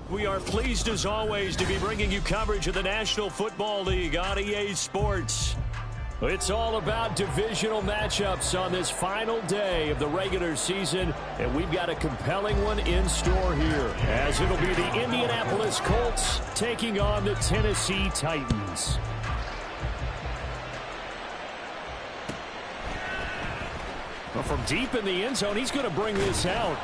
We are pleased as always to be bringing you coverage of the National Football League on EA Sports. It's all about divisional matchups on this final day of the regular season, and we've got a compelling one in store here, as it'll be the Indianapolis Colts taking on the Tennessee Titans. Well, from deep in the end zone, he's going to bring this out.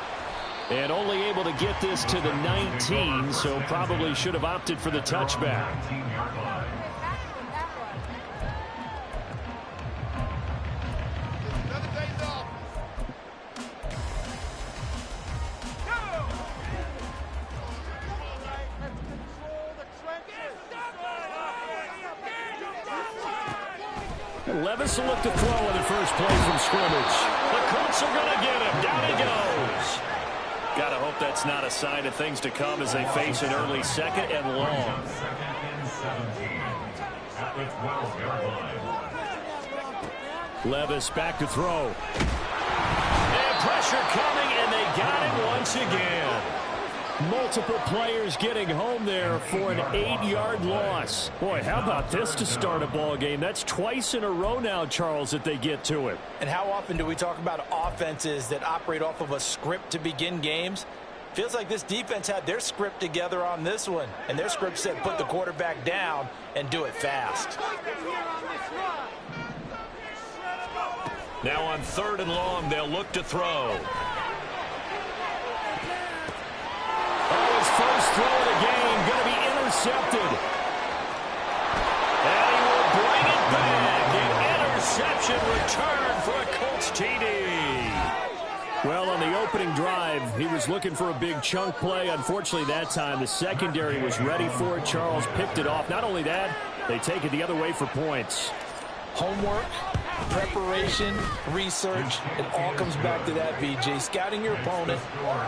And only able to get this to the 19, so probably should have opted for the touchback. Levis will look to throw on the first play from scrimmage. The Colts are going to get him. Down he goes. Got to hope that's not a sign of things to come as they face an early second and long. Levis back to throw. And pressure coming, and they got him once again. Multiple players getting home there for an 8-yard loss. Boy, how about this to start a ball game? That's twice in a row now, Charles, that they get to it. And how often do we talk about offenses that operate off of a script to begin games? Feels like this defense had their script together on this one. And their script said put the quarterback down and do it fast. Now on 3rd and long, they'll look to throw. First throw of the game going to be intercepted. And he will bring it back. An interception return for a Colts TD. Well, on the opening drive, he was looking for a big chunk play. Unfortunately, that time, the secondary was ready for it. Charles picked it off. Not only that, they take it the other way for points. Homework, preparation, research, it all comes back to that, BJ. Scouting your opponent,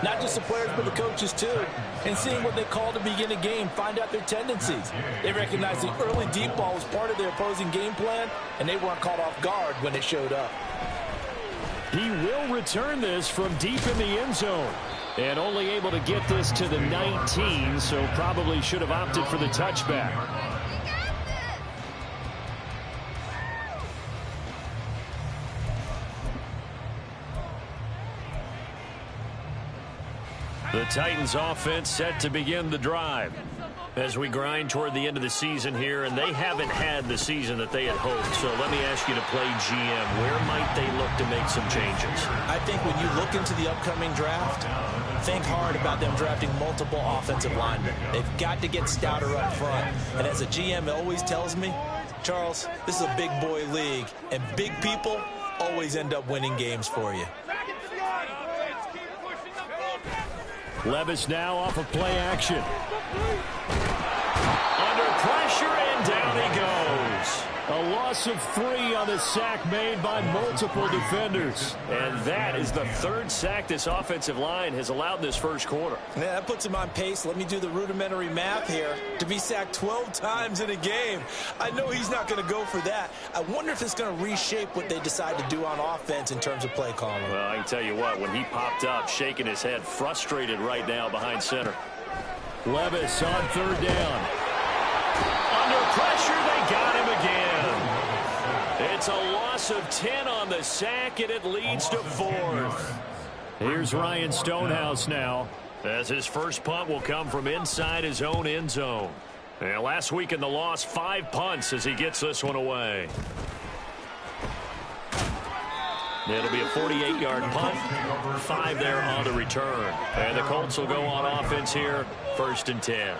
not just the players but the coaches too, and seeing what they call to begin a game, find out their tendencies. They recognized the early deep ball was part of their opposing game plan, and they weren't caught off guard when it showed up. He will return this from deep in the end zone, and only able to get this to the 19, so probably should have opted for the touchback. The Titans offense set to begin the drive as we grind toward the end of the season here, and they haven't had the season that they had hoped. So let me ask you to play GM. Where might they look to make some changes? I think when you look into the upcoming draft, think hard about them drafting multiple offensive linemen. They've got to get stouter up front. And as a GM always tells me, Charles, this is a big boy league, and big people always end up winning games for you. Levis now off of play action. Under pressure, and down he goes. A loss of 3 on the sack made by multiple defenders. And that is the 3rd sack this offensive line has allowed this first quarter. Yeah, that puts him on pace. Let me do the rudimentary math here. To be sacked 12 times in a game, I know he's not going to go for that. I wonder if it's going to reshape what they decide to do on offense in terms of play calling. Well, I can tell you what, when he popped up, shaking his head, frustrated right now behind center. Levis on 3rd down. Under pressure, they got him again. It's a loss of 10 on the sack, and it leads to 4th. Here's Ryan Stonehouse now, as his first punt will come from inside his own end zone. And last week in the loss, 5 punts as he gets this one away. It'll be a 48-yard punt, 5 there on the return. And the Colts will go on offense here, 1st and 10.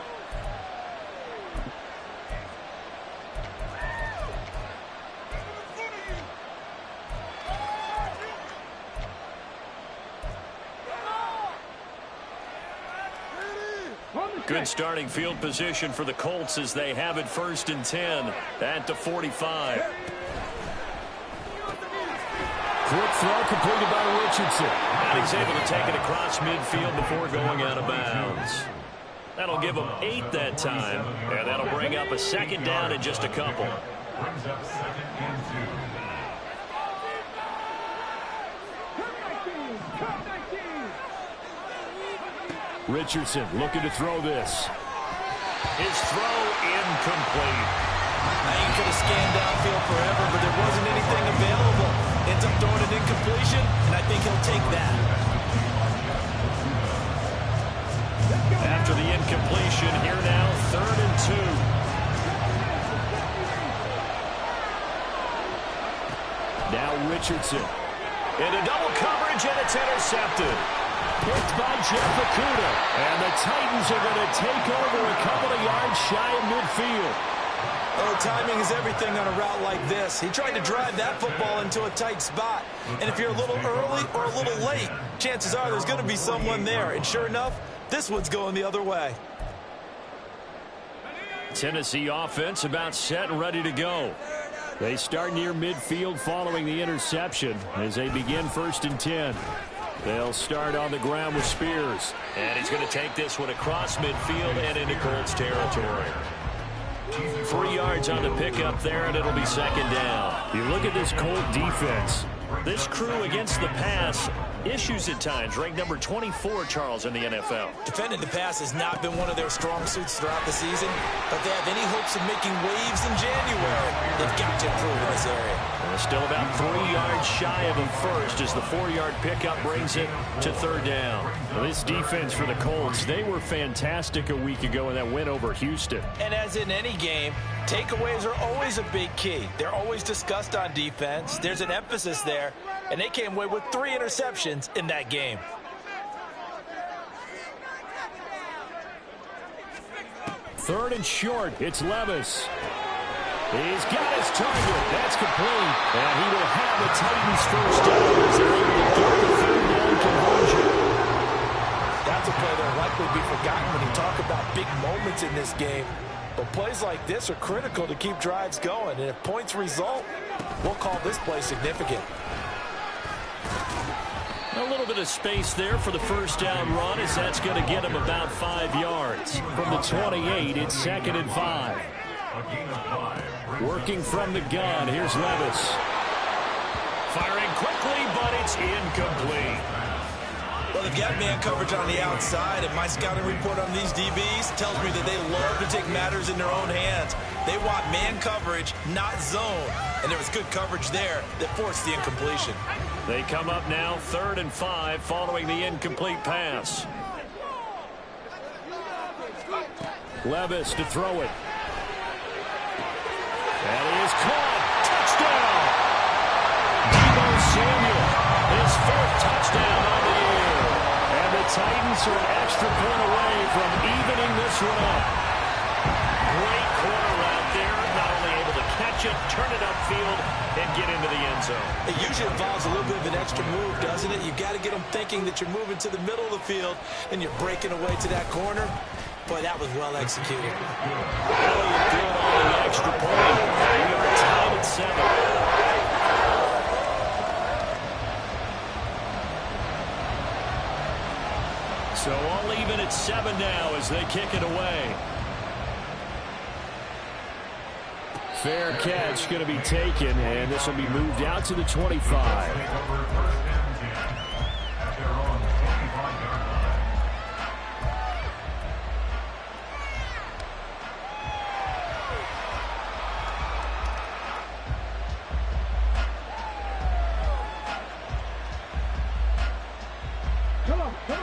Good starting field position for the Colts as they have it 1st and 10 at the 45. Quick throw completed by Richardson. And he's able to take it across midfield before going out of bounds. That'll give him 8 that time, and that'll bring up a 2nd down in just a couple. Brings up 2nd and 2. Richardson looking to throw this. His throw incomplete. He could have scanned downfield forever, but there wasn't anything available. Ends up throwing an incompletion, and I think he'll take that. After the incompletion, here now, 3rd and 2. Now Richardson. Into double coverage, and it's intercepted. Picked by Jeff Okudah. And the Titans are going to take over a couple of yards shy of midfield. Oh, timing is everything on a route like this. He tried to drive that football into a tight spot. And if you're a little early or a little late, chances are there's going to be someone there. And sure enough, this one's going the other way. Tennessee offense about set and ready to go. They start near midfield following the interception as they begin 1st and 10. They'll start on the ground with Spears. And he's going to take this one across midfield and into Colts territory. 3 yards on the pickup there, and it'll be 2nd down. You look at this Colt defense. This crew against the pass, issues at times. Ranked number 24, Charles, in the NFL. Defending the pass has not been one of their strong suits throughout the season, but they have any hopes of making waves in January. They've got to improve in this area. And still about 3 yards shy of a first as the 4-yard pickup brings it to 3rd down. Well, this defense for the Colts, they were fantastic a week ago in that win over Houston. And as in any game, takeaways are always a big key. They're always discussed on defense. There's an emphasis there, and they came away with 3 interceptions in that game. Third and short, it's Levis. He's got his target. That's complete. And he will have the Titans first down as they're able to get the 3rd down conversion. That's a play that'll likely be forgotten when you talk about big moments in this game. But plays like this are critical to keep drives going. And if points result, we'll call this play significant. A little bit of space there for the first down run as that's going to get him about 5 yards. From the 28, it's 2nd and 5. Working from the gun, here's Levis. Firing quickly, but it's incomplete. Well, they've got man coverage on the outside, and my scouting report on these DBs tells me that they love to take matters in their own hands. They want man coverage, not zone. And there was good coverage there that forced the incompletion. They come up now 3rd and 5 following the incomplete pass. Levis to throw it. And he is caught. Touchdown! Deebo Samuel, his 4th touchdown on the year. And the Titans are an extra point away from evening this one up. Great corner route there. Not only able to catch it, turn it upfield, and get into the end zone. It usually involves a little bit of an extra move, doesn't it? You've got to get them thinking that you're moving to the middle of the field, and you're breaking away to that corner. Boy, that was well executed. Elliott doing all the extra point. We are tied at 7. So all even at 7 now as they kick it away. Fair catch going to be taken, and this will be moved out to the 25.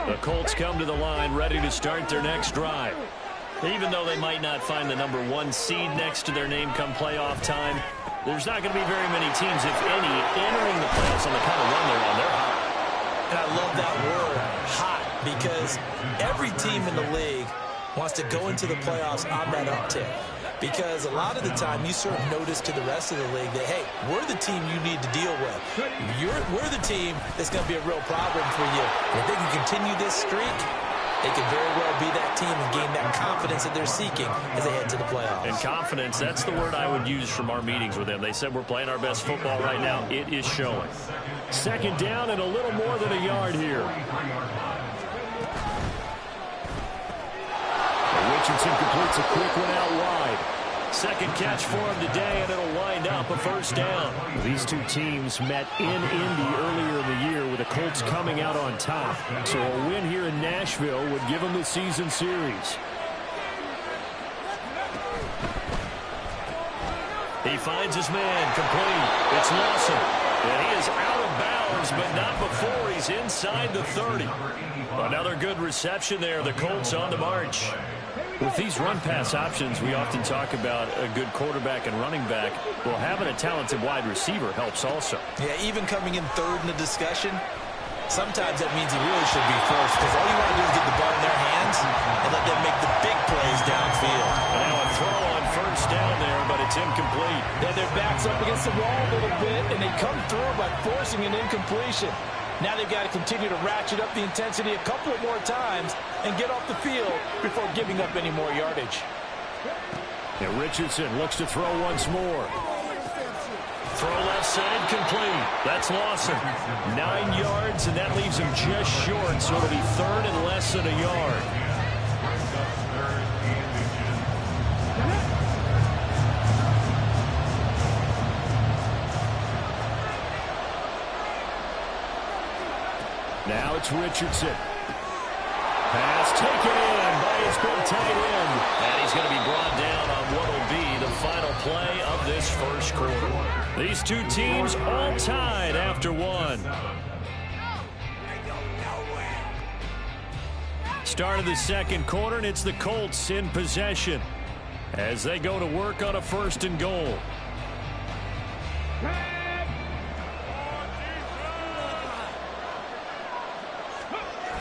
The Colts come to the line ready to start their next drive. Even though they might not find the number 1 seed next to their name come playoff time, there's not going to be very many teams, if any, entering the playoffs on the kind of run they're on. They're hot. And I love that word, hot, because every team in the league wants to go into the playoffs on that uptick. Because a lot of the time you serve notice to the rest of the league that, hey, we're the team you need to deal with. We're the team that's going to be a real problem for you. And if they can continue this streak, they could very well be that team and gain that confidence that they're seeking as they head to the playoffs. And confidence, that's the word I would use from our meetings with them. They said we're playing our best football right now. It is showing. 2nd down and a little more than a yard here. Richardson completes a quick one out wide. Second catch for him today, and it'll wind up a first down. These two teams met in Indy earlier in the year with the Colts coming out on top. So a win here in Nashville would give them the season series. He finds his man complete. It's Lawson. And he is out of bounds, but not before he's inside the 30. Another good reception there. The Colts on the march. With these run-pass options, we often talk about a good quarterback and running back. Well, having a talented wide receiver helps also. Yeah, even coming in third in the discussion, sometimes that means he really should be first, because all you want to do is get the ball in their hands and let them make the big plays downfield. And now a throw on first down there, but it's incomplete. Yeah, their back's up against the wall a little bit, and they come through by forcing an incompletion. Now they've got to continue to ratchet up the intensity a couple of more times and get off the field before giving up any more yardage. And Richardson looks to throw once more. Throw left side complete. That's Lawson. 9 yards, and that leaves him just short, so it'll be third and less than a yard. Now it's Richardson. Pass taken in by his big tight end. And he's going to be brought down on what will be the final play of this first quarter. These two teams all tied after one. Start of the second quarter, and it's the Colts in possession as they go to work on a first and goal.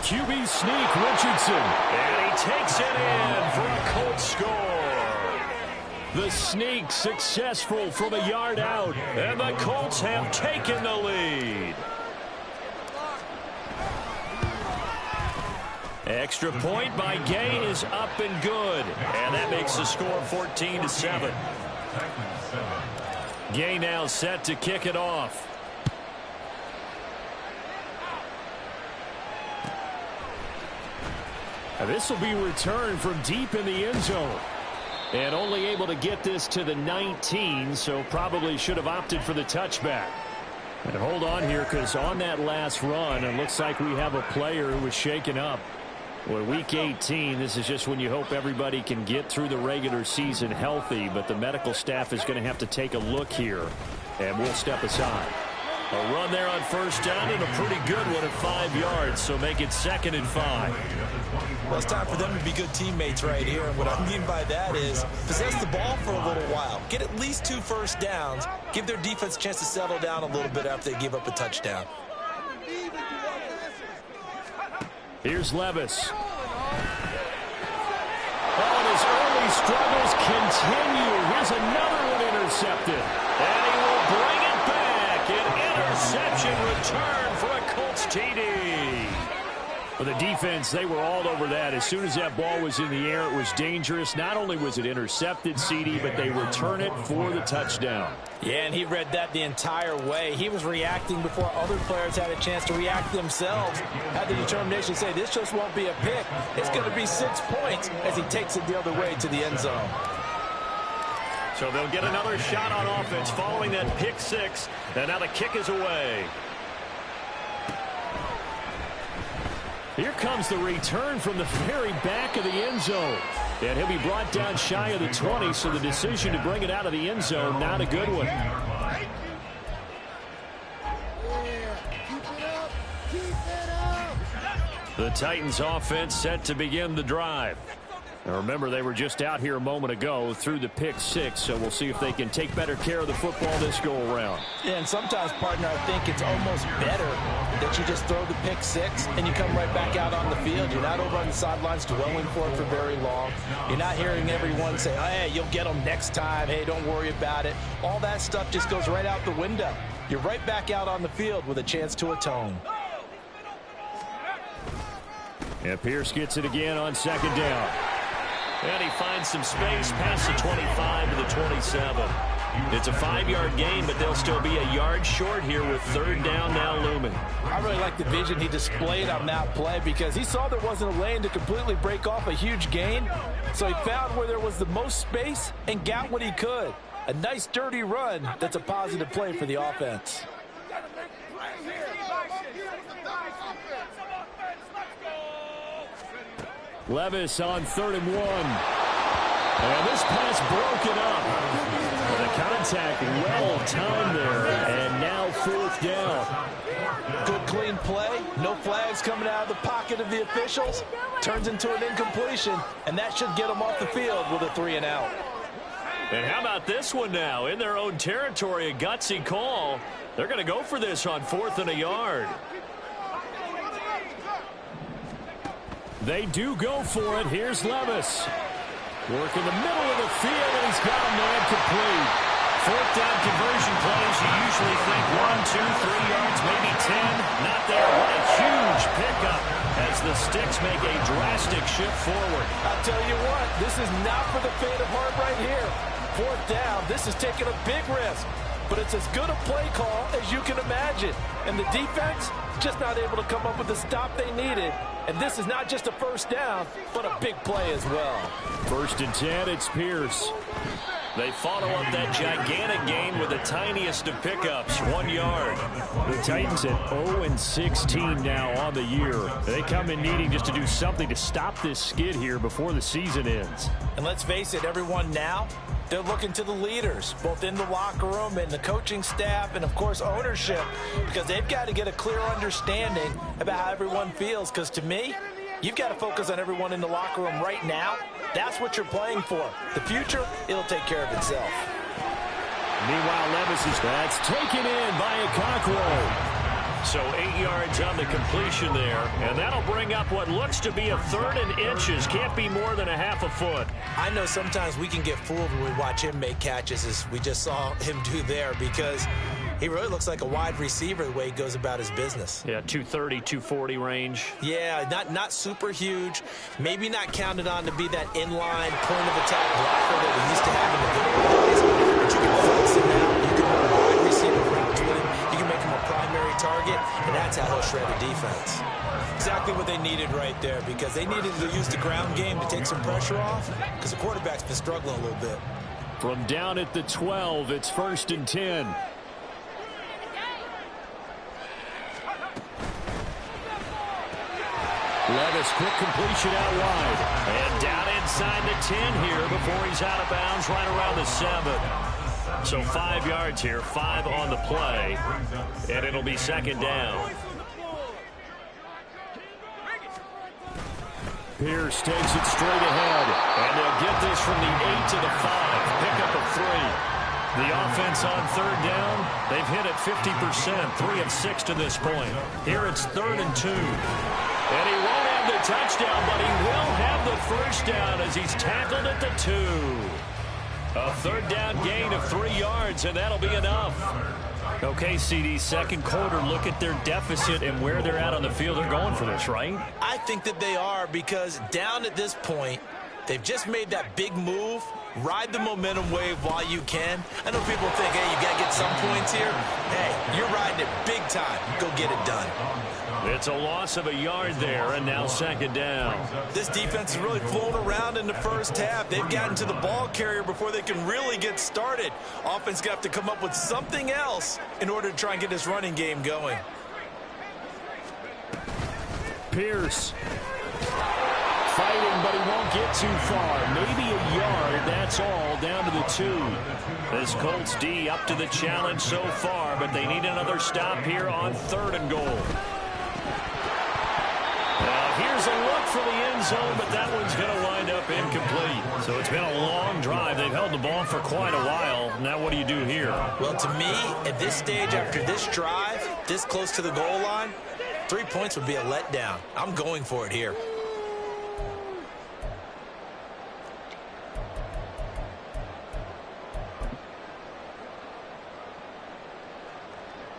QB sneak, Richardson. And he takes it in for a Colts score. The sneak successful from a yard out. And the Colts have taken the lead. Extra point by Gay is up and good. And that makes the score 14-7. Gay now set to kick it off. This will be returned from deep in the end zone. And only able to get this to the 19, so probably should have opted for the touchback. And hold on here, because on that last run, it looks like we have a player who was shaken up. Well, week 18, this is just when you hope everybody can get through the regular season healthy, but the medical staff is going to have to take a look here, and we'll step aside. A run there on first down, and a pretty good one at 5 yards, so make it 2nd and 5. Well, it's time for them to be good teammates right here. And what I mean by that is possess the ball for a little while. Get at least 2 first downs. Give their defense a chance to settle down a little bit after they give up a touchdown. Here's Levis. Oh, and his early struggles continue. Here's another one intercepted. And he will bring it back. An interception return for a Colts TD. For the defense, they were all over that. As soon as that ball was in the air, it was dangerous. Not only was it intercepted, CD, but they return it for the touchdown. Yeah, and he read that the entire way. He was reacting before other players had a chance to react themselves. Had the determination to say, this just won't be a pick. It's going to be 6 points as he takes it the other way to the end zone. So they'll get another shot on offense following that pick 6. And now the kick is away. Here comes the return from the very back of the end zone. And he'll be brought down shy of the 20, so the decision to bring it out of the end zone, not a good one. The Titans offense set to begin the drive. Now remember, they were just out here a moment ago through the pick 6, so we'll see if they can take better care of the football this go-around. Yeah, and sometimes, partner, I think it's almost better that you just throw the pick 6 and you come right back out on the field. You're not over on the sidelines dwelling for it for very long. You're not hearing everyone say, oh, hey, you'll get them next time. Hey, don't worry about it. All that stuff just goes right out the window. You're right back out on the field with a chance to atone. And Pierce gets it again on 2nd down. And he finds some space past the 25 to the 27. It's a 5-yard gain, but they'll still be a yard short here with third down now looming. I really like the vision he displayed on that play because he saw there wasn't a lane to completely break off a huge gain. So he found where there was the most space and got what he could. A nice dirty run that's a positive play for the offense. Levis on 3rd and 1. And this pass broken up. The contact well timed there. And now 4th down. Good clean play. No flags coming out of the pocket of the officials. Turns into an incompletion. And that should get them off the field with a 3-and-out. And how about this one now? In their own territory, a gutsy call. They're going to go for this on 4th and a yard. They do go for it. Here's Levis. Work in the middle of the field, and he's got a man complete. 4th down conversion plays, you usually think 1, 2, 3 yards, maybe 10. Not there. What a huge pickup as the Sticks make a drastic shift forward. I'll tell you what, this is not for the faint of heart right here. 4th down, this is taking a big risk. But it's as good a play call as you can imagine. And the defense just not able to come up with the stop they needed. And this is not just a 1st down, but a big play as well. 1st and 10, it's Pierce. They follow up that gigantic gain with the tiniest of pickups, 1 yard. The Titans at 0-16 now on the year. They come in needing just to do something to stop this skid here before the season ends. And let's face it, everyone now, they're looking to the leaders, both in the locker room and the coaching staff and, of course, ownership, because they've got to get a clear understanding about how everyone feels. Because to me, you've got to focus on everyone in the locker room right now. That's what you're playing for. The future, it'll take care of itself. Meanwhile, Levis is that's taken in by Okonkwo. So 8 yards on the completion there, and that'll bring up what looks to be a 3rd and inches. Can't be more than a half a foot. I know sometimes we can get fooled when we watch him make catches, as we just saw him do there, because he really looks like a wide receiver the way he goes about his business. Yeah, 230, 240 range. Yeah, not super huge. Maybe not counted on to be that inline point of attack blocker that we used to have in the good old days. But you can flex him out. You can run wide receiver routes with him. You can make him a primary target, and that's how he'll shred a defense. Exactly what they needed right there, because they needed to use the ground game to take some pressure off, because the quarterback's been struggling a little bit. From down at the 12, it's 1st and 10. Levis, quick completion out wide. And down inside the 10 here before he's out of bounds right around the 7. So 5 yards here, 5 on the play, and it'll be 2nd down. Pierce takes it straight ahead. And they'll get this from the 8 to the 5. Pick up a 3. The offense on 3rd down, they've hit it 50%, 3 of 6 to this point. Here it's 3rd and 2. And he won't have the touchdown, but he will have the 1st down as he's tackled at the 2. A 3rd down gain of 3 yards, and that'll be enough. Okay, CD, 2nd quarter, look at their deficit and where they're at on the field. They're going for this, right? I think that they are, because down at this point, they've just made that big move. Ride the momentum wave while you can. I know people think, hey, you got to get some points here. Hey, you're riding it big time. Go get it done. It's a loss of a yard there, and now 2nd down. This defense has really flown around in the first half. They've gotten to the ball carrier before they can really get started. Offense got to come up with something else in order to try and get this running game going. Pierce fighting, but he won't get too far. Maybe a yard, that's all, down to the 2. This Colts D up to the challenge so far, but they need another stop here on 3rd and goal. Here's a look for the end zone, but that one's going to wind up incomplete. So it's been a long drive. They've held the ball for quite a while. Now what do you do here? Well, to me, at this stage, after this drive, this close to the goal line, 3 points would be a letdown. I'm going for it here.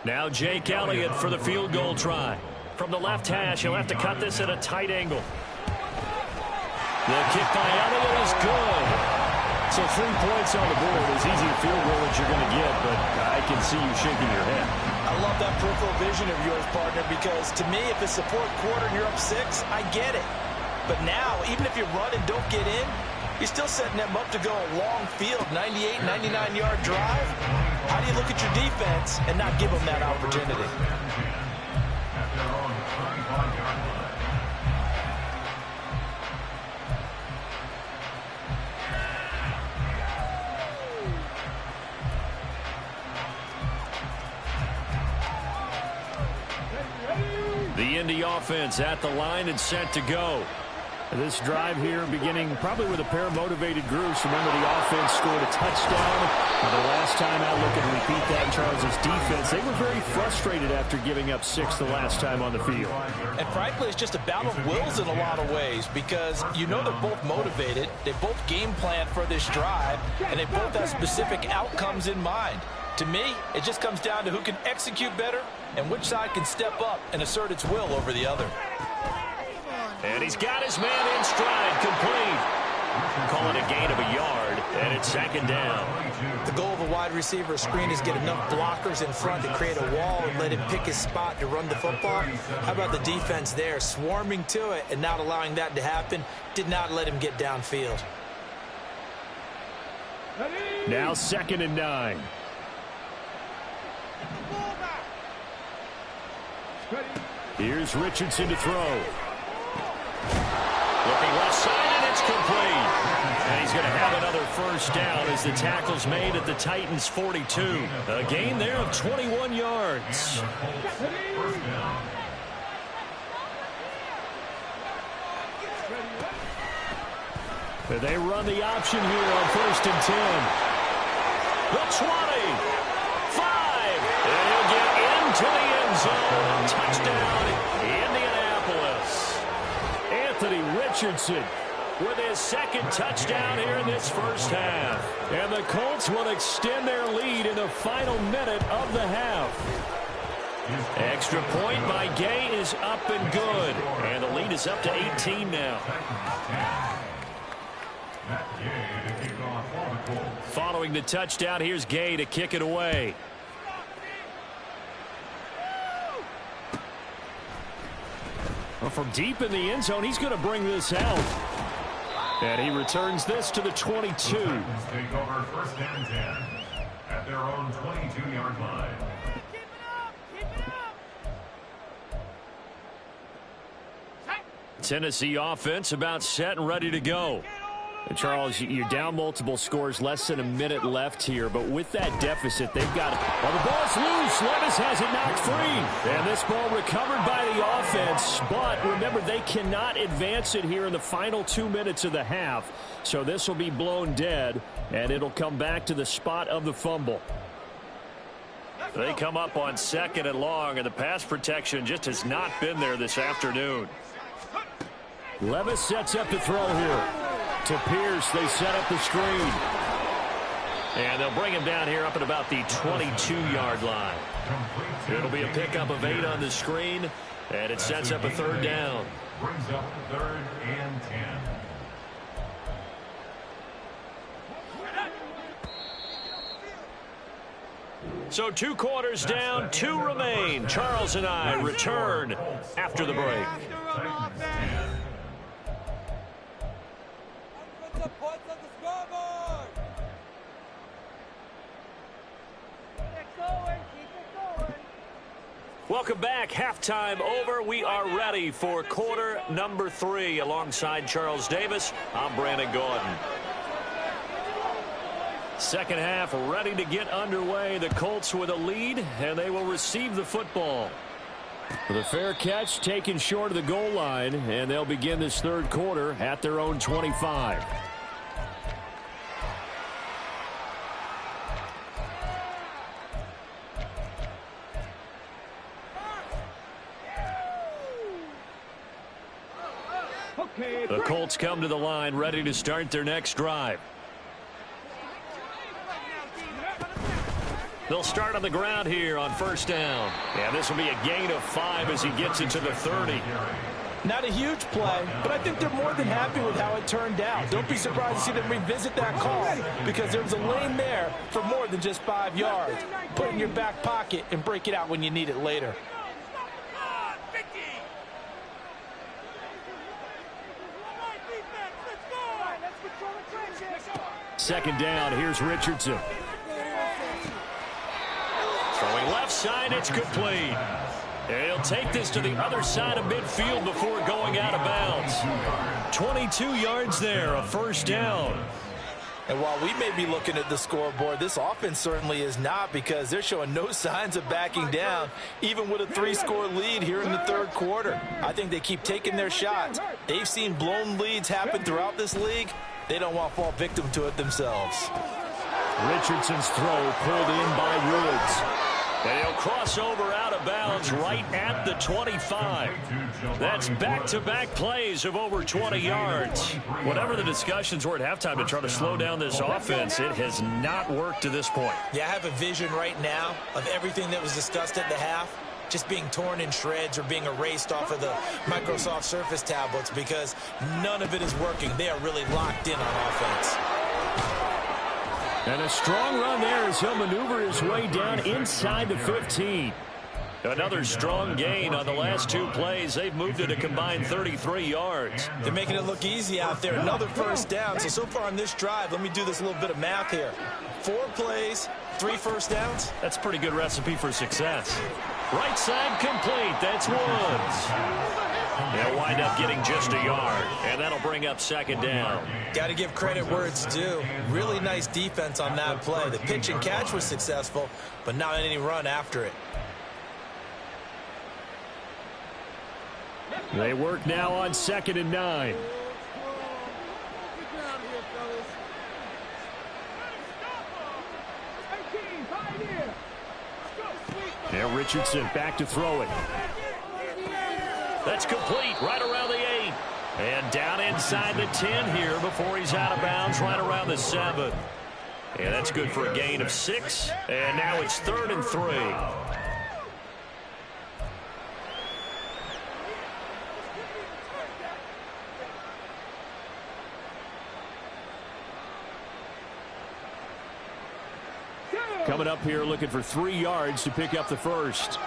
Now Jake Elliott for the field goal try. From the left hash, he'll have to cut this at a tight angle. The kick by Elliott is good. So 3 points on the board. As easy a field goal as you're going to get, but I can see you shaking your head. I love that peripheral vision of yours, partner, because to me, if it's the fourth quarter and you're up 6, I get it. But now, even if you run and don't get in, you're still setting them up to go a long field, 98, 99-yard drive. How do you look at your defense and not give them that opportunity? The Indy offense at the line and set to go. This drive here beginning probably with a pair of motivated groups. Remember, the offense scored a touchdown. The last time out, look and repeat that in Charles' defense. They were very frustrated after giving up 6 the last time on the field. And frankly, it's just a battle of wills in a lot of ways because you know they're both motivated. They both game plan for this drive, and they both have specific outcomes in mind. To me, it just comes down to who can execute better and which side can step up and assert its will over the other. And he's got his man in stride, complete. Call it a gain of a yard, and it's second down. The goal of a wide receiver screen is get enough blockers in front to create a wall and let him pick his spot to run the football. How about the defense there, swarming to it and not allowing that to happen? Did not let him get downfield. Now 2nd and 9. Here's Richardson to throw. Looking left side, and it's complete. And he's going to have another first down as the tackle's made at the Titans' 42. A gain there of 21 yards. They run the option here on 1st and 10. The 20. 5. And he'll get into the end zone. Touchdown, Indianapolis. Anthony Richardson with his 2nd touchdown here in this first half. And the Colts will extend their lead in the final minute of the half. Extra point by Gay is up and good. And the lead is up to 18 now. Following the touchdown, here's Gay to kick it away. Well, from deep in the end zone, he's going to bring this out. And he returns this to the 22. Take over 1st and 10 at their own 22-yard line. Tennessee offense about set and ready to go. And Charles, you're down multiple scores, less than a minute left here, but with that deficit, they've got it. Well, the ball's loose. Levis has it knocked free. And this ball recovered by the offense, but remember, they cannot advance it here in the final 2 minutes of the half. So this will be blown dead, and it'll come back to the spot of the fumble. They come up on 2nd and long, and the pass protection just has not been there this afternoon. Levis sets up to throw here. To Pierce, they set up the screen. And they'll bring him down here up at about the 22-yard line. It'll be a pickup of 8 on the screen, and it sets up a 3rd down. Brings up 3rd and 10. So 2 quarters down, 2 remain. Charles and I return after the break. Welcome back. Halftime over. We are ready for quarter number 3. Alongside Charles Davis, I'm Brandon Gordon. Second half ready to get underway. The Colts with a lead, and they will receive the football. The fair catch taken short of the goal line, and they'll begin this 3rd quarter at their own 25. The Colts come to the line ready to start their next drive. They'll start on the ground here on 1st down. And this will be a gain of 5 as he gets into the 30. Not a huge play, but I think they're more than happy with how it turned out. Don't be surprised to see them revisit that call because there was a lane there for more than just 5 yards. Put it in your back pocket and break it out when you need it later. Second down, here's Richardson. Throwing left side, it's complete. And he'll take this to the other side of midfield before going out of bounds. 22 yards there, a first down. And while we may be looking at the scoreboard, this offense certainly is not because they're showing no signs of backing down, even with a 3-score lead here in the third quarter. I think they keep taking their shots. They've seen blown leads happen throughout this league. They don't want to fall victim to it themselves. Richardson's throw pulled in by Woods. And he'll cross over out of bounds right at the 25. That's back-to-back plays of over 20 yards. Whatever the discussions were at halftime to try to slow down this offense, it has not worked to this point. Yeah, I have a vision right now of everything that was discussed at the half just being torn in shreds or being erased off of the Microsoft Surface tablets because none of it is working. They are really locked in on offense. And a strong run there as he'll maneuver his way down inside the 15. Another strong gain on the last 2 plays. They've moved it a combined 33 yards. They're making it look easy out there. Another first down. So far on this drive, let me do this little bit of math here. 4 plays, 3 first downs. That's a pretty good recipe for success. Right side complete. That's Woods. They'll wind up getting just a yard, and that'll bring up second down. Got to give credit where it's due. Really nice defense on that play. The pitch and catch was successful, but not any run after it. They work now on 2nd and 9. Now Richardson back to throw it. That's complete right around the 8. And down inside the 10 here before he's out of bounds right around the 7. And that's good for a gain of 6. And now it's 3rd and 3. Coming up here looking for 3 yards to pick up the first.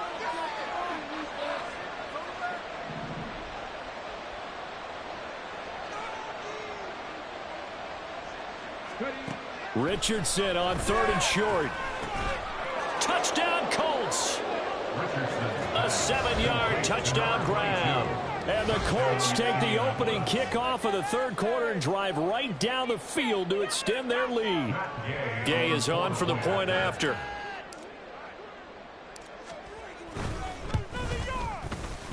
Richardson on 3rd and short. Touchdown Colts. A 7-yard touchdown grab. And the Colts take the opening kickoff of the third quarter and drive right down the field to extend their lead. Gay is on for the point after.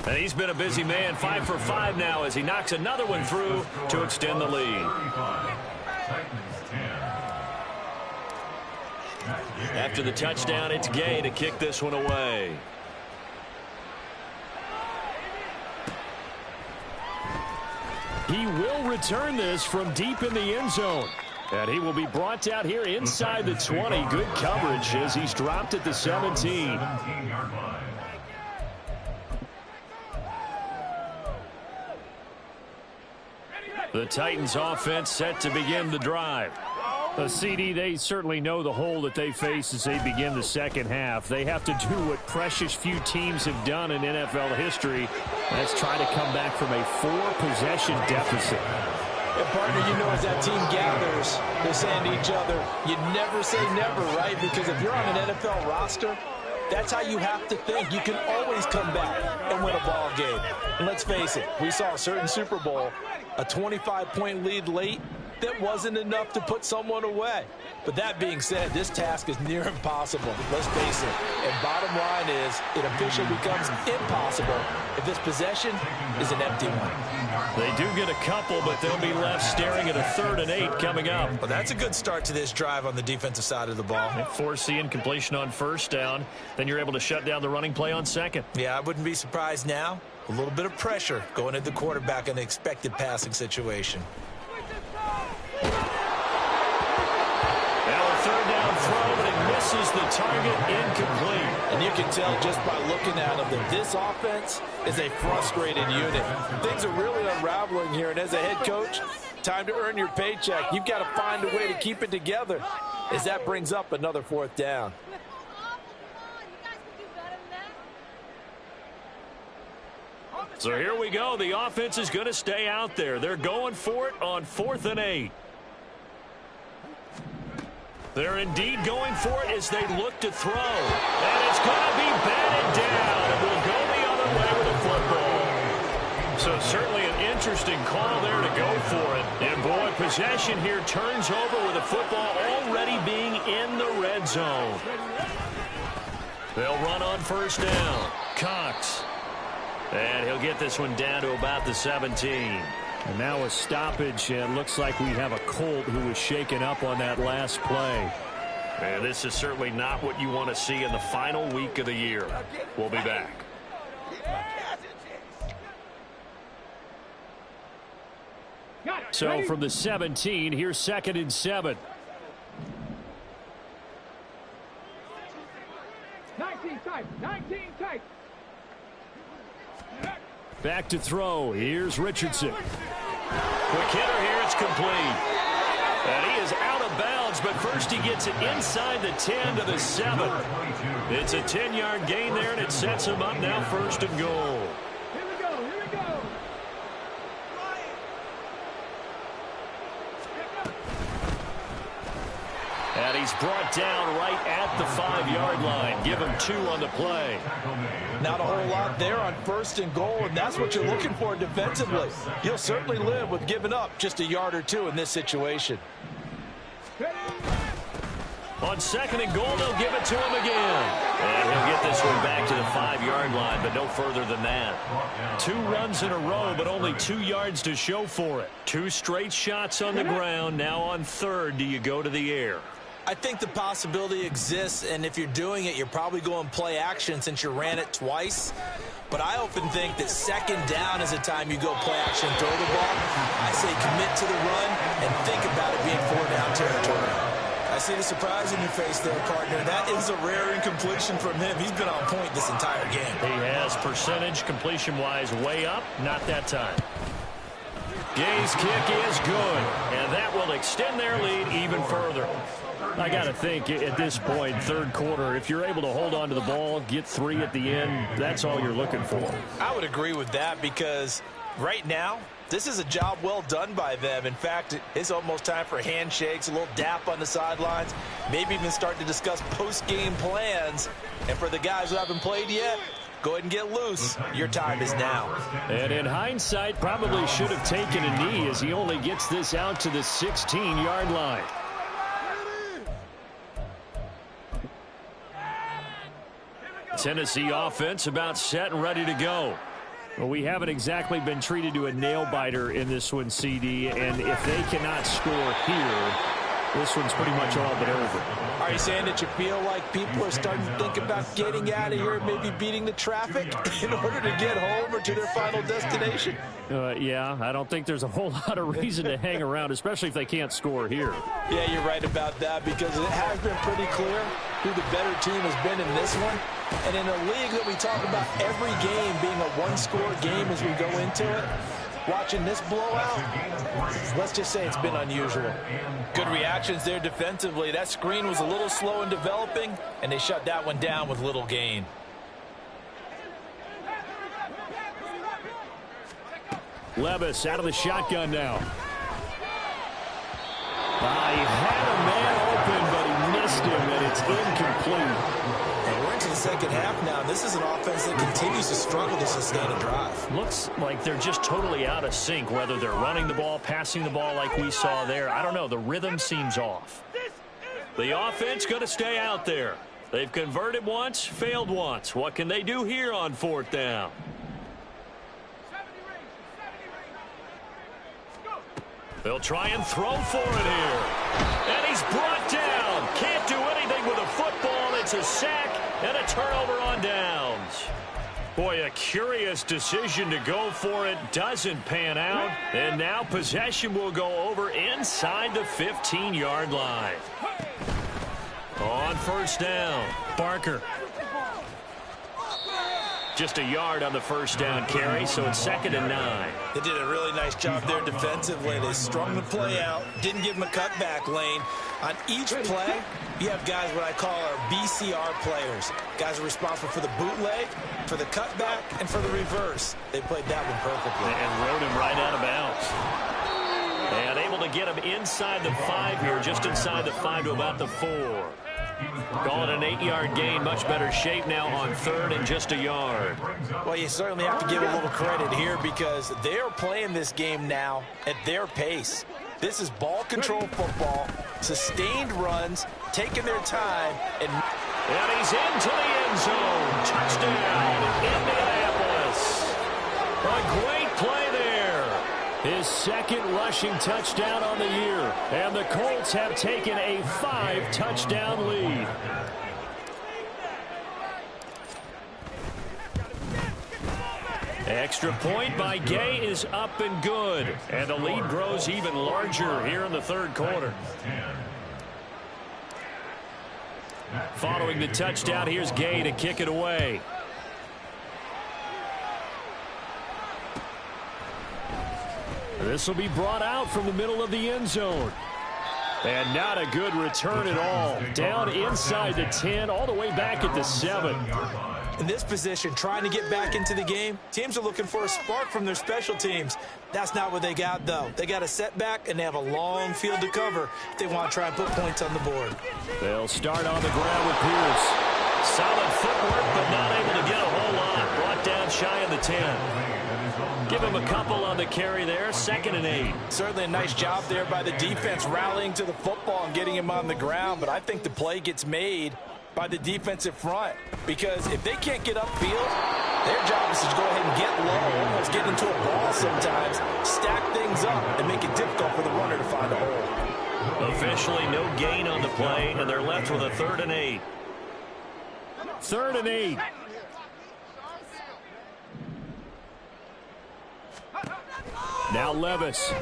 And he's been a busy man, 5 for 5 now as he knocks another one through to extend the lead. After the touchdown, it's Gay to kick this one away. He will return this from deep in the end zone. And he will be brought out here inside the 20. Good coverage as he's dropped at the 17. The Titans offense set to begin the drive. CD, they certainly know the hole that they face as they begin the second half. They have to do what precious few teams have done in NFL history. That's try to come back from a 4-possession deficit. And partner, you know, as that team gathers, they're saying to each other, you never say never, right? Because if you're on an NFL roster, that's how you have to think. You can always come back and win a ball game. And let's face it, we saw a certain Super Bowl, a 25-point lead late, that wasn't enough to put someone away. But that being said, this task is near impossible. Let's face it. And bottom line is, it officially becomes impossible if this possession is an empty one. They do get a couple, but they'll be left staring at a 3rd and 8 coming up. Well, that's a good start to this drive on the defensive side of the ball. They force the incompletion on 1st down. Then you're able to shut down the running play on 2nd. Yeah, I wouldn't be surprised now. A little bit of pressure going at the quarterback in an expected passing situation. Now a 3rd down throw, but he misses the target, incomplete. And you can tell just by looking at them that this offense is a frustrated unit. Things are really unraveling here, and as a head coach, time to earn your paycheck. You've got to find a way to keep it together as that brings up another 4th down. So here we go. The offense is going to stay out there. They're going for it on 4th and 8. They're indeed going for it as they look to throw. And it's going to be batted down. And will go the other way with the football. So certainly an interesting call there to go for it. And boy, possession here turns over with the football already being in the red zone. They'll run on 1st down. Cox. And he'll get this one down to about the 17. And now a stoppage, and looks like we have a Colt who was shaken up on that last play. And this is certainly not what you want to see in the final week of the year. We'll be back. So from the 17, here's 2nd and 7. 19 tight. Back to throw. Here's Richardson. Quick hitter here. It's complete. And he is out of bounds, but first he gets it inside the 10 to the 7. It's a 10-yard gain there, and it sets him up now 1st and goal. Here we go. And he's brought down right at the 5-yard line. Give him 2 on the play. Not a whole lot there on 1st and goal, and that's what you're looking for defensively. You'll certainly live with giving up just a yard or 2 in this situation. On 2nd and goal, they'll give it to him again. And he'll get this one back to the 5-yard line, but no further than that. 2 runs in a row, but only 2 yards to show for it. 2 straight shots on the ground. Now on 3rd, do you go to the air? I think the possibility exists, and if you're doing it, you're probably going play action since you ran it twice. But I often think that 2nd down is the time you go play action, throw the ball. I say commit to the run and think about it being 4-down territory. I see the surprise in your face there, partner. That is a rare incompletion from him. He's been on point this entire game. He has percentage completion-wise way up. Not that time. Gay's kick is good, and that will extend their lead even further. I got to think at this point, 3rd quarter, if you're able to hold on to the ball, get 3 at the end, that's all you're looking for. I would agree with that because right now, this is a job well done by them. In fact, it's almost time for handshakes, a little dap on the sidelines, maybe even start to discuss post-game plans. And for the guys who haven't played yet, go ahead and get loose. Your time is now. And in hindsight, probably should have taken a knee as he only gets this out to the 16-yard line. Tennessee offense about set and ready to go. Well, we haven't exactly been treated to a nail-biter in this one, CD, and if they cannot score here, this one's pretty much all but over. Are you saying that you feel like people are starting to think about getting out of here, maybe beating the traffic in order to get home or to their final destination? Yeah, I don't think there's a whole lot of reason to hang around, especially if they can't score here. Yeah, you're right about that because it has been pretty clear who the better team has been in this one. And in a league that we talk about every game being a one-score game as we go into it, watching this blowout, let's just say it's been unusual. Good reactions there defensively. That screen was a little slow in developing, and they shut that one down with little gain. Levis out of the shotgun now. He had a man open, but he missed him, and it's incomplete. We're into the second half now. This is an offense that continues to struggle to sustain a drive. Looks like they're just totally out of sync, whether they're running the ball, passing the ball like we saw there. I don't know. The rhythm seems off. The offense going to stay out there. They've converted once, failed once. What can they do here on 4th down? They'll try and throw for it here. And he's brought down. Can't do anything with a football. It's a sack and a turnover on downs. Boy, a curious decision to go for it. Doesn't pan out. And now possession will go over inside the 15-yard line. On first down, Barker. Just a yard on the first down carry, so it's 2nd and 9. They did a really nice job there defensively. They strung the play out, didn't give him a cutback lane. On each play, you have guys what I call our BCR players. Guys are responsible for the bootleg, for the cutback, and for the reverse. They played that one perfectly. And rode him right out of bounds. And able to get him inside the 5 here, just inside the 5 to about the 4. Call it an 8-yard gain. Much better shape now on 3rd and just a yard. Well, you certainly have to give a little credit here because they are playing this game now at their pace. This is ball control football, sustained runs, taking their time. And he's into the end zone. Touchdown, Indianapolis. A great play there. His 2nd rushing touchdown on the year. And the Colts have taken a 5-touchdown lead. Extra point by Gay is up and good. And the lead grows even larger here in the 3rd quarter. Following the touchdown, here's Gay to kick it away. This will be brought out from the middle of the end zone. And not a good return at all. Down inside the 10, all the way back at the 7. In this position, trying to get back into the game, teams are looking for a spark from their special teams. That's not what they got, though. They got a setback, and they have a long field to cover if they want to try and put points on the board. They'll start on the ground with Pierce. Solid footwork, but not able to get a whole lot. Brought down shy of the 10. Give him a couple on the carry there, 2nd and 8. Certainly a nice job there by the defense rallying to the football and getting him on the ground, but I think the play gets made by the defensive front because if they can't get upfield, their job is to go ahead and get low, almost get into a ball sometimes, stack things up, and make it difficult for the runner to find a hole. Officially no gain on the play, and they're left with a 3rd and 8. 3rd and 8. Now Levis.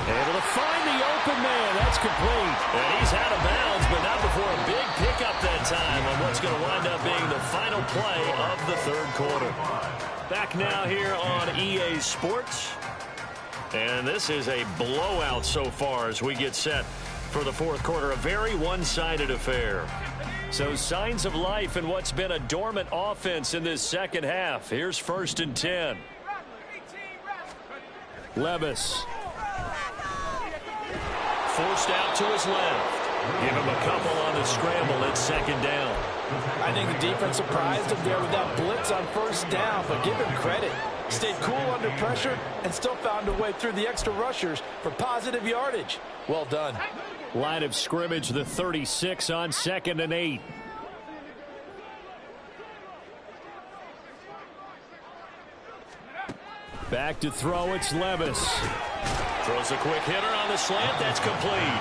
Able to find the open man. That's complete. And he's out of bounds, but not before a big pickup that time on what's going to wind up being the final play of the 3rd quarter. Back now here on EA Sports. And this is a blowout so far as we get set for the 4th quarter. A very one-sided affair. So signs of life in what's been a dormant offense in this 2nd half. Here's 1st and 10. Levis. Forced out to his left. Give him a couple on the scramble. It's 2nd down. I think the defense surprised him there with that blitz on 1st down, but give him credit. Stayed cool under pressure and still found a way through the extra rushers for positive yardage. Well done. Line of scrimmage, the 36 on 2nd and 8. Back to throw, it's Levis. Throws a quick hitter on the slant, that's complete.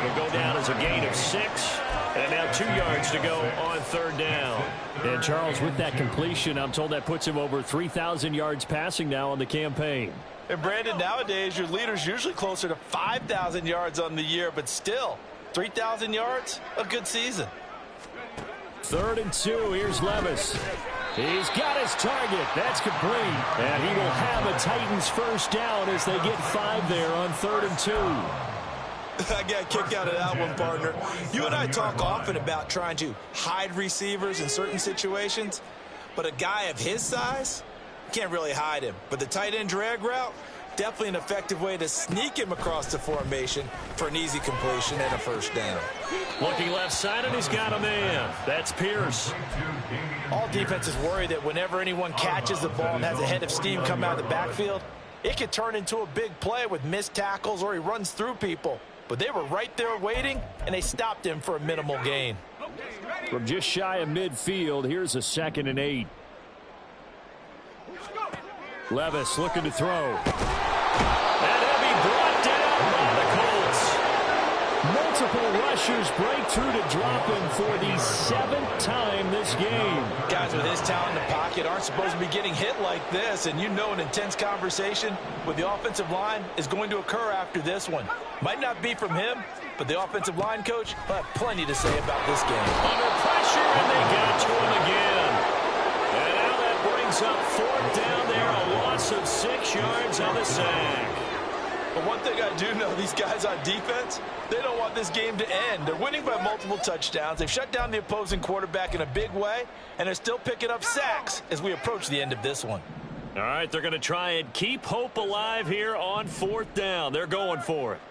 It'll go down as a gain of 6. And now 2 yards to go on 3rd down. And Charles, with that completion, I'm told that puts him over 3,000 yards passing now on the campaign. And Brandon, nowadays your leader's usually closer to 5,000 yards on the year, but still, 3,000 yards, a good season. 3rd and 2, here's Levis. He's got his target, that's complete. And he will have a Titans 1st down as they get 5 there on 3rd and 2. I got a kick out of that one, partner. You and I talk often about trying to hide receivers in certain situations, but a guy of his size can't really hide him. But the tight end drag route, definitely an effective way to sneak him across the formation for an easy completion and a 1st down. Looking left side, and he's got a man. That's Pierce. All defenses worry that whenever anyone catches the ball and has a head of steam come out of the backfield, it could turn into a big play with missed tackles or he runs through people. But they were right there waiting, and they stopped him for a minimal gain. From just shy of midfield, here's a 2nd and 8. Levis looking to throw. And he'll be brought down by the Colts. Multiple rushers break through to drop him for the 7th time this game. Guys with his talent in the pocket aren't supposed to be getting hit like this, and you know an intense conversation with the offensive line is going to occur after this one. Might not be from him, but the offensive line coach will have plenty to say about this game. Under pressure, and they got to him again. And now that brings up 4th down there, a loss of 6 yards on the sack. But one thing I do know, these guys on defense, they don't want this game to end. They're winning by multiple touchdowns. They've shut down the opposing quarterback in a big way, and they're still picking up sacks as we approach the end of this one. All right, they're going to try and keep hope alive here on 4th down. They're going for it.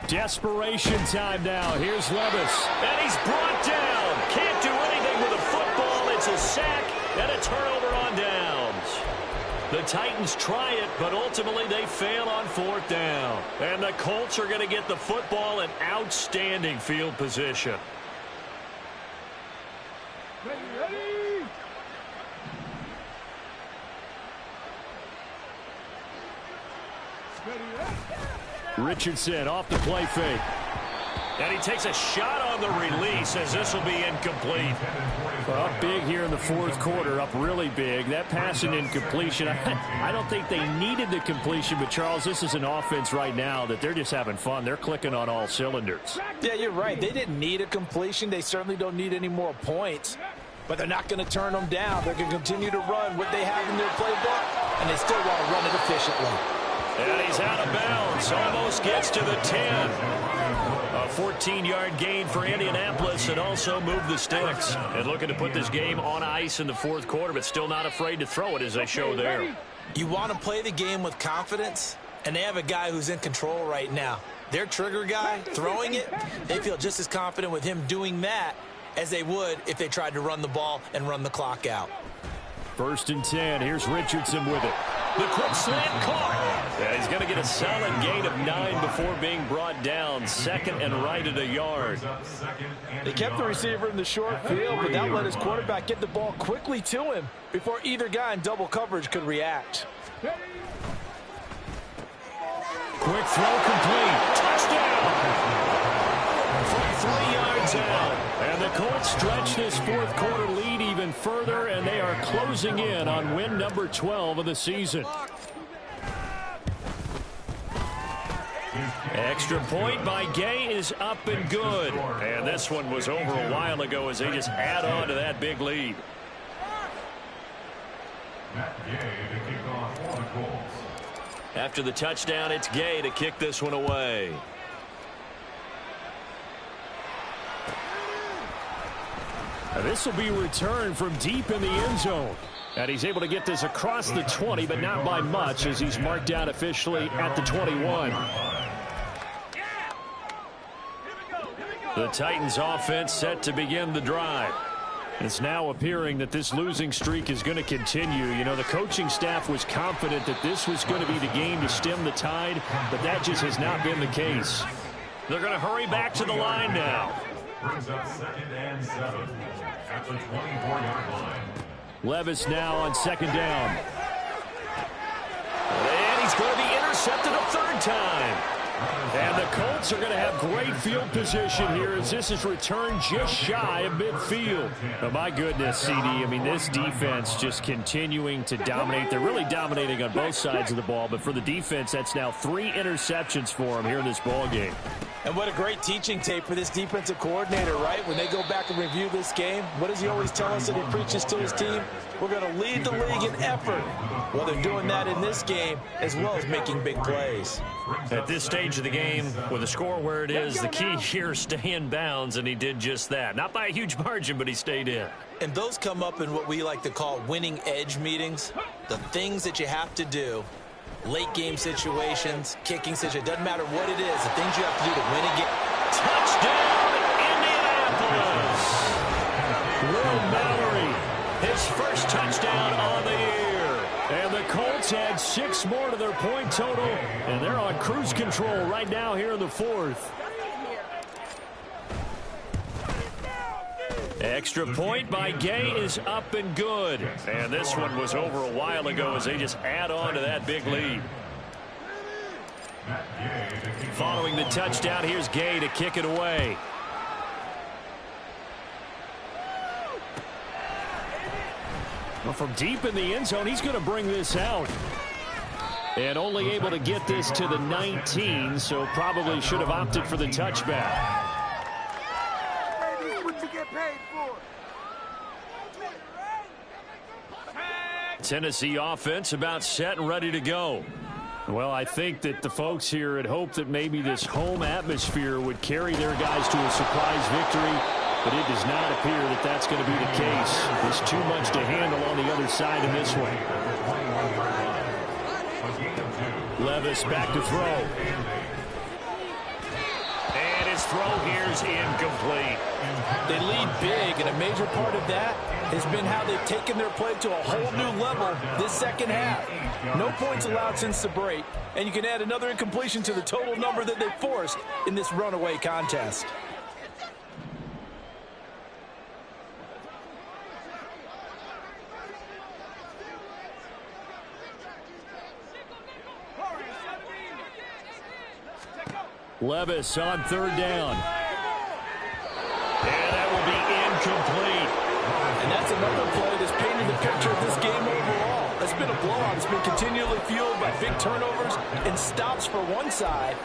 Desperation time now. Here's Levis. And he's brought down. Can't do anything with a football. It's a sack and a turnover on downs. The Titans try it, but ultimately they fail on 4th down. And the Colts are going to get the football in outstanding field position. Ready. Richardson off the play fake. And he takes a shot on the release as this will be incomplete. Well, up big here in the 4th quarter, up really big. That pass and incompletion, I don't think they needed the completion, but Charles, this is an offense right now that they're just having fun. They're clicking on all cylinders. Yeah, you're right. They didn't need a completion. They certainly don't need any more points, but they're not going to turn them down. They're going to continue to run what they have in their playbook, and they still want to run it efficiently. And he's out of bounds. Almost gets to the 10. A 14-yard gain for Indianapolis and also move the sticks. And looking to put this game on ice in the 4th quarter, but still not afraid to throw it as they show there. You want to play the game with confidence, and they have a guy who's in control right now. Their trigger guy throwing it, they feel just as confident with him doing that as they would if they tried to run the ball and run the clock out. 1st and 10. Here's Richardson with it. The quick slant caught. Yeah, he's going to get a solid gain of 9 before being brought down. 2nd and right at a yard. They kept the receiver in the short field, but that let his quarterback get the ball quickly to him before either guy in double coverage could react. Quick throw complete. Touchdown! From 3 yards out. And the Colts stretch this 4th quarter lead even further, and they are closing in on win number 12 of the season. Extra point by Gay is up and good. And this one was over a while ago as they just add on to that big lead. After the touchdown, it's Gay to kick this one away. Now this will be returned from deep in the end zone. And he's able to get this across the 20, but not by much as he's marked out officially at the 21. The Titans offense set to begin the drive. It's now appearing that this losing streak is going to continue. You know, the coaching staff was confident that this was going to be the game to stem the tide, but that just has not been the case. They're going to hurry back to the line now. Brings up 2nd and 7 at the 24-yard line. Levis now on 2nd down. And he's going to be intercepted a 3rd time. And the Colts are going to have great field position here as this is returned just shy of midfield. Oh, my goodness, CD. I mean, this defense just continuing to dominate. They're really dominating on both sides of the ball, but for the defense, that's now 3 interceptions for them here in this ball game. And what a great teaching tape for this defensive coordinator, right? When they go back and review this game, what does he always tell us that he preaches to his team? We're going to lead the league in effort. Well, they're doing that in this game as well as making big plays. At this stage of the game, with the score where it is, the key here is stay in bounds, and he did just that. Not by a huge margin, but he stayed in. And those come up in what we like to call winning edge meetings, the things that you have to do. Late game situations, kicking situations, doesn't matter what it is, the things you have to do to win a game. Touchdown, Indianapolis! Will Mallory, his first touchdown on the year. And the Colts add 6 more to their point total, and they're on cruise control right now here in the 4th. Extra point by Gay is up and good. And this one was over a while ago as they just add on to that big lead. Following the touchdown, here's Gay to kick it away. Well, from deep in the end zone, he's going to bring this out. And only able to get this to the 19, so probably should have opted for the touchback. Tennessee offense about set and ready to go. Well, I think that the folks here had hoped that maybe this home atmosphere would carry their guys to a surprise victory, but it does not appear that that's going to be the case. There's too much to handle on the other side in this one. Levis back to throw. And his throw here is incomplete. They lead big, and a major part of that has been how they've taken their play to a whole new level this second half. No points allowed since the break, and you can add another incompletion to the total number that they forced in this runaway contest. Levis on third down. And that will be incomplete. And that's another play that's painted the picture of this game overall. It's been a blowout. It's been continually fueled by big turnovers and stops for one side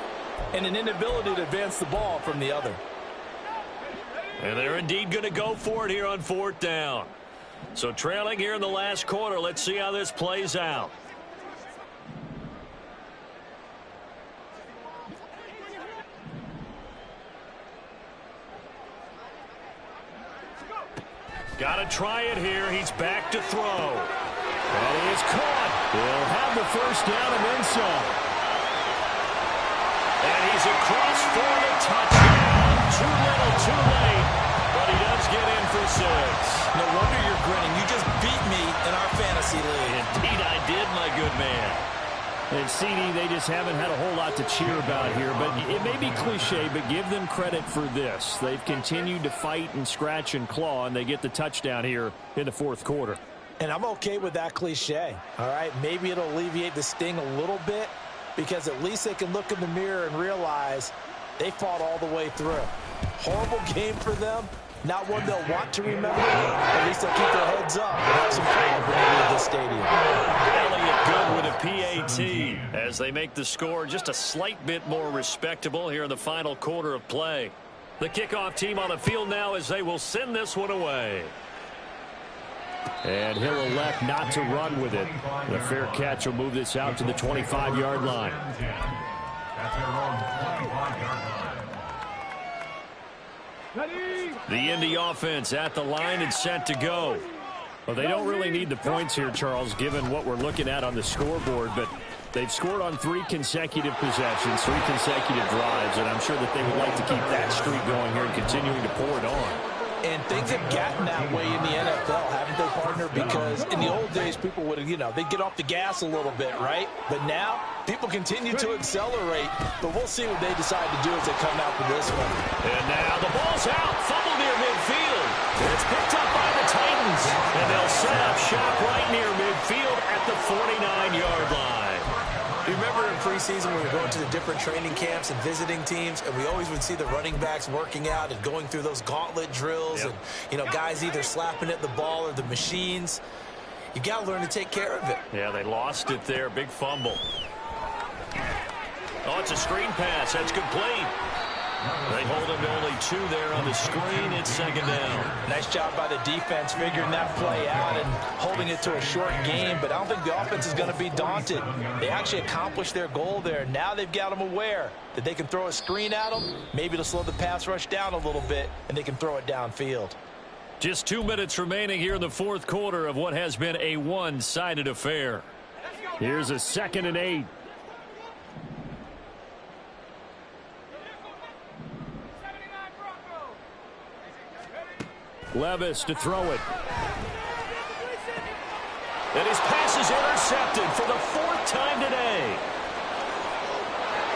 and an inability to advance the ball from the other. And they're indeed going to go for it here on fourth down. So trailing here in the last quarter. Let's see how this plays out. Got to try it here. He's back to throw. And he is caught. He'll have the first down and then some. And he's across for the touchdown. Too little, too late. But he does get in for 6. No wonder you're grinning. You just beat me in our fantasy league. Indeed I did, my good man. And CD, they just haven't had a whole lot to cheer about here. But it may be cliche, but give them credit for this. They've continued to fight and scratch and claw, and they get the touchdown here in the fourth quarter. And I'm okay with that cliche, all right? Maybe it'll alleviate the sting a little bit because at least they can look in the mirror and realize they fought all the way through. Horrible game for them. Not one they'll want to remember. At least they'll keep their heads up and have some pride when they leave the stadium. Elliott good with a PAT as they make the score just a slight bit more respectable here in the final quarter of play. The kickoff team on the field now as they will send this one away. And he'll elect not to run with it. The fair catch will move this out to the 25-yard line. That's their own 25-yard line. The Indy offense at the line and set to go. Well, they don't really need the points here, Charles, given what we're looking at on the scoreboard, but they've scored on 3 consecutive possessions, 3 consecutive drives, and I'm sure that they would like to keep that streak going here and continuing to pour it on. And things have gotten that way in the NFL, haven't they, partner? Because in the old days, people would, they'd get off the gas a little bit, right? But now, people continue to accelerate. But we'll see what they decide to do as they come out for this one. And now the ball's out. Fumble near midfield. It's picked up by the Titans. And they'll set up shop right near midfield at the 49-yard line. You remember in preseason when we were going to the different training camps and visiting teams, and we always would see the running backs working out and going through those gauntlet drills, and guys either slapping at the ball or the machines. You got to learn to take care of it. Yeah, they lost it there. Big fumble. Oh, it's a screen pass. That's complete. They hold him to only 2 there on the screen. It's second down. Nice job by the defense figuring that play out and holding it to a short game, but I don't think the offense is going to be daunted. They actually accomplished their goal there. Now they've got them aware that they can throw a screen at them. Maybe to slow the pass rush down a little bit, and they can throw it downfield. Just 2 minutes remaining here in the fourth quarter of what has been a one-sided affair. Here's a 2nd and 8. Levis to throw it. And his pass is intercepted for the 4th time today.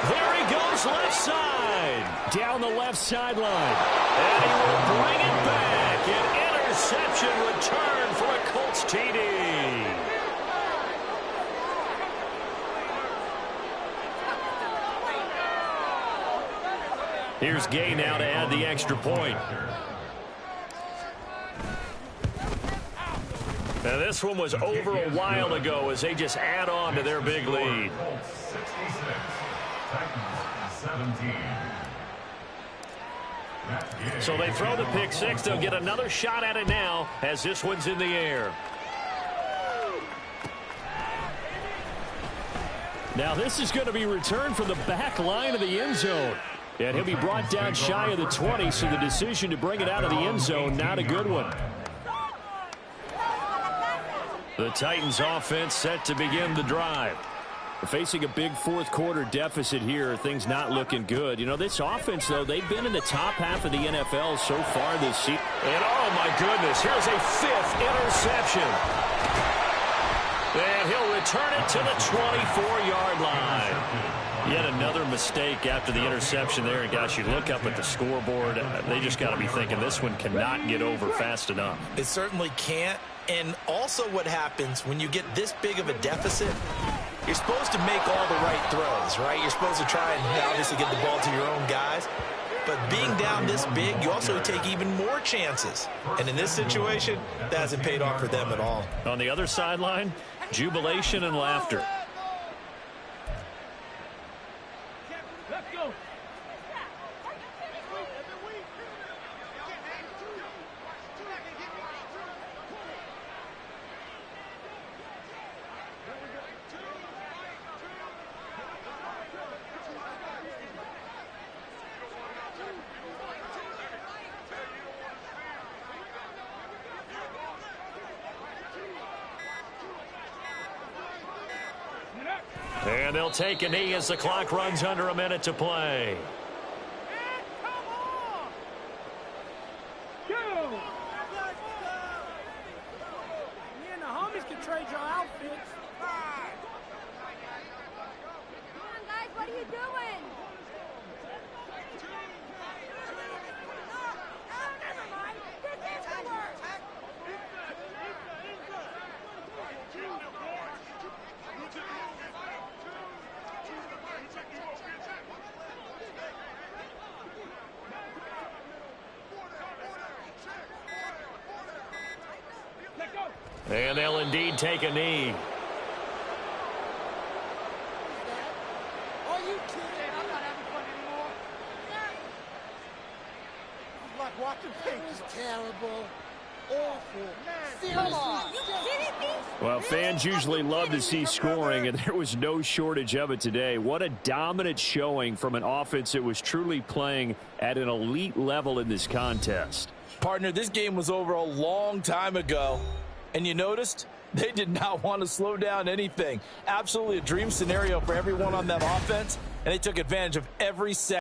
There he goes left side. Down the left sideline. And he will bring it back. An interception return for a Colts TD. Here's Gay now to add the extra point. Now this one was over a while ago as they just add on to their big lead. 66, Titans 17. So they throw the pick six. They'll get another shot at it now as this one's in the air. Now this is going to be returned from the back line of the end zone. And he'll be brought down shy of the 20, so the decision to bring it out of the end zone, not a good one. The Titans offense set to begin the drive. Facing a big fourth quarter deficit here, things not looking good. You know, this offense, though, they've been in the top half of the NFL so far this season. And, oh, my goodness, here's a fifth interception. And he'll return it to the 24-yard line. Yet another mistake after the interception there. And, gosh, you look up at the scoreboard, they just got to be thinking this one cannot get over fast enough. It certainly can't. And also what happens when you get this big of a deficit, you're supposed to make all the right throws, right? You're supposed to try and obviously get the ball to your own guys. But being down this big, you also take even more chances. And in this situation, that hasn't paid off for them at all. On the other sideline, jubilation and laughter. Let's go. And they'll take a knee as the clock runs under a minute to play. Me and the homies can trade your outfits. Come on, guys, what are you doing? Oh, never mind. This is the work. And they'll indeed take a knee. Are you kidding? I'm not having fun anymore. It's like watching paint. It's terrible. Awful. Seriously. You kidding me? Well, fans usually love to see scoring, and there was no shortage of it today. What a dominant showing from an offense that was truly playing at an elite level in this contest. Partner, this game was over a long time ago. And you noticed they did not want to slow down anything. Absolutely a dream scenario for everyone on that offense. And they took advantage of every second.